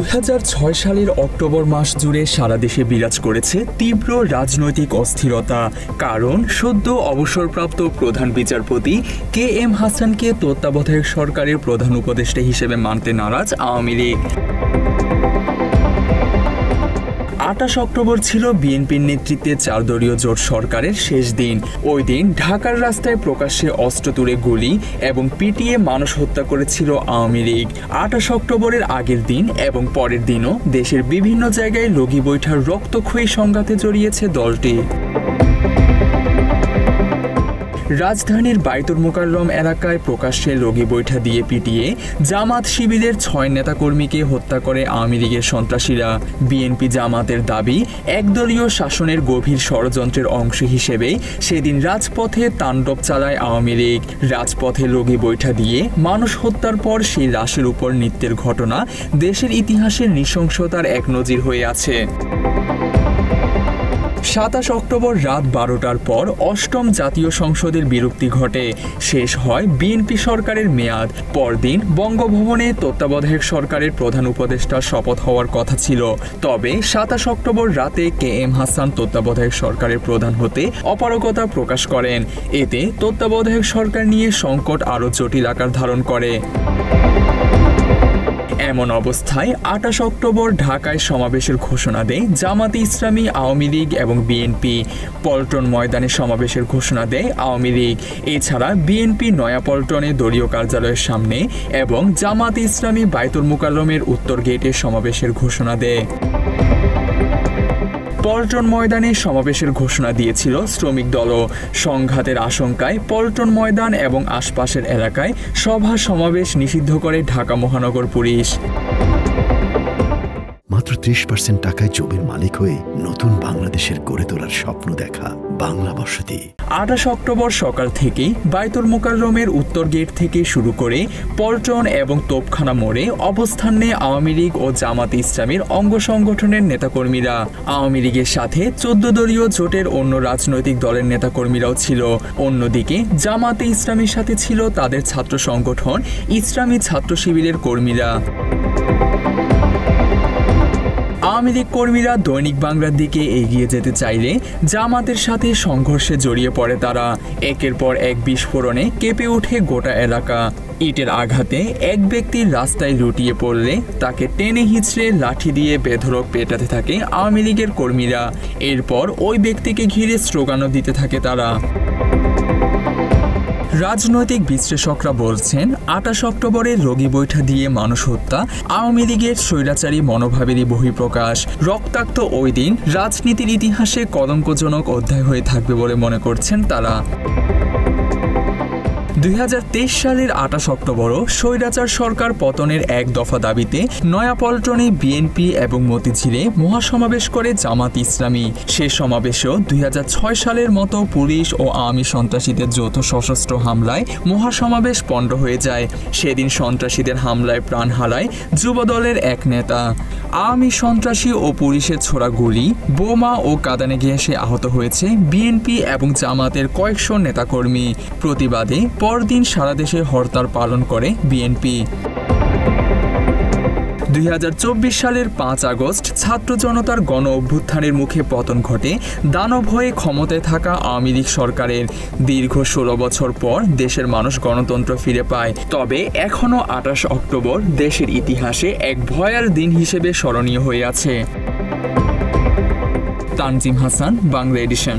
2006 সালের অক্টোবর মাস জুড়ে সারা দেশে বিরাজ করেছে তীব্র রাজনৈতিক অস্থিরতা। কারণ সদ্য অবসরপ্রাপ্ত প্রধান বিচারপতি KM হাসানকে তত্ত্বাবধায়ক সরকারের প্রধান উপদেষ্টা হিসেবে মানতে নারাজ আওয়ামী লীগ। 28 অক্টোবর ছিল বিএনপির নেতৃত্বে 4 দলীয় জোট সরকারের শেষ দিন। ওই দিন ঢাকার রাস্তায় প্রকাশ্যে অস্ত্র তুলে গুলি এবং পিটিয়ে মানুষ হত্যা করেছিল আওয়ামী লীগ। 28 অক্টোবরের আগের দিন এবং পরের দিনও দেশের বিভিন্ন জায়গায় লগি বৈঠার রক্তক্ষয়ী সংঘাতে জড়িয়েছে দলটি। রাজধানীর বাইতুল মোকাররম এলাকায় প্রকাশ্যে লগি বৈঠা দিয়ে পিটিয়ে জামাত শিবিরের 6 নেতাকর্মীকে হত্যা করে আওয়ামী লীগের সন্ত্রাসীরা। বিএনপি জামাতের দাবি, একদলীয় শাসনের গভীর ষড়যন্ত্রের অংশ হিসেবেই সেদিন রাজপথে তাণ্ডব চালায় আওয়ামী লীগ। রাজপথে লগি বৈঠা দিয়ে মানুষ হত্যার পর সেই লাশের উপর নৃত্যের ঘটনা দেশের ইতিহাসের নৃশংসতার এক নজির হয়ে আছে। 27 অক্টোবর রাত 12টার পর 8ম জাতীয় সংসদের বিলুপ্তি ঘটে। শেষ হয় বিএনপি সরকারের মেয়াদ। পরদিন বঙ্গভবনে তত্ত্বাবধায়ক সরকারের প্রধান উপদেষ্টার শপথ হওয়ার কথা ছিল। তবে 27 অক্টোবর রাতে KM হাসান তত্ত্বাবধায়ক সরকারের প্রধান হতে অপারগতা প্রকাশ করেন। এতে তত্ত্বাবধায়ক সরকার নিয়ে সংকট আরও জটিল আকার ধারণ করে। এমন অবস্থায় 28 অক্টোবর ঢাকায় সমাবেশের ঘোষণা দেয় জামাতে ইসলামী, আওয়ামী লীগ এবং বিএনপি। পল্টন ময়দানে সমাবেশের ঘোষণা দেয় আওয়ামী লীগ। এছাড়া বিএনপি নয়াপল্টনে দলীয় কার্যালয়ের সামনে এবং জামাতে ইসলামী বাইতুল মোকাররমের উত্তর গেটে সমাবেশের ঘোষণা দেয়। পল্টন ময়দানে সমাবেশের ঘোষণা দিয়েছিল শ্রমিক দলও। সংঘাতের আশঙ্কায় পল্টন ময়দান এবং আশপাশের এলাকায় সভা সমাবেশ নিষিদ্ধ করে ঢাকা মহানগর পুলিশ। মাত্র 30% টাকায় জমির মালিক হয়ে নতুন বাংলাদেশের গড়ে তোলার স্বপ্ন দেখা বাংলা বসতি। 28 অক্টোবর সকাল থেকেই বাইতুল মোকাররমের উত্তর গেট থেকে শুরু করে পল্টন এবং তোপখানা মোড়ে অবস্থান নেয় আওয়ামী লীগ ও জামাতে ইসলামীর অঙ্গ সংগঠনের নেতাকর্মীরা। আওয়ামী লীগের সাথে 14 দলীয় জোটের অন্য রাজনৈতিক দলের নেতাকর্মীরাও ছিল। অন্যদিকে জামাতে ইসলামীর সাথে ছিল তাদের ছাত্র সংগঠন ইসলামী ছাত্র শিবিরের কর্মীরা। আওয়ামী লীগ কর্মীরা দৈনিক বাংলার দিকে এগিয়ে যেতে চাইলে জামাতের সাথে সংঘর্ষে জড়িয়ে পড়ে তারা। একের পর এক বিস্ফোরণে কেঁপে ওঠে গোটা এলাকা। ইটের আঘাতে এক ব্যক্তির রাস্তায় লুটিয়ে পড়লে তাকে টেনে হিঁচড়ে লাঠি দিয়ে বেধড়ক পেটাতে থাকে আওয়ামী লীগের কর্মীরা। এরপর ওই ব্যক্তিকে ঘিরে স্লোগানও দিতে থাকে তারা। রাজনৈতিক বিশ্লেষকরা বলছেন, 28 অক্টোবরের লগি বৈঠা দিয়ে মানুষ হত্যা আওয়ামী লীগের স্বৈরাচারী মনোভাবেরই বহিঃপ্রকাশ। রক্তাক্ত ওই দিন রাজনীতির ইতিহাসে কলঙ্কজনক অধ্যায় হয়ে থাকবে বলে মনে করছেন তারা। 2023 সালের 28 অক্টোবরও স্বৈরাচার সরকার পতনের এক দফা দাবিতে নয়াপল্টনে বিএনপি এবং মতিঝিলে মহাসমাবেশ করে জামাত ইসলামী। সে সমাবেশেও 2006 সালের মতো পুলিশ ও আওয়ামী সন্ত্রাসীদের যৌথ সশস্ত্র হামলায় মহাসমাবেশ পণ্ড হয়ে যায়। সেদিন সন্ত্রাসীদের হামলায় প্রাণ হারায় যুবদলের এক নেতা। আওয়ামী সন্ত্রাসী ও পুলিশের ছোড়া গুলি, বোমা ও কাঁদানে গ্যাসে আহত হয়েছে বিএনপি এবং জামাতের কয়েকশো নেতাকর্মী। প্রতিবাদে পরদিন সারা দেশে হরতাল পালন করে বিএনপি। 2024 সালের 5 আগস্ট ছাত্র জনতার গণ অভ্যুত্থানের মুখে পতন ঘটে দানব হয়ে ক্ষমতায় থাকা আওয়ামী লীগ সরকারের। দীর্ঘ 16 বছর পর দেশের মানুষ গণতন্ত্র ফিরে পায়। তবে এখনও 28 অক্টোবর দেশের ইতিহাসে এক ভয়াল দিন হিসেবে স্মরণীয় হয়ে আছে। তানজিম হাসান, বাংলা এডিশন।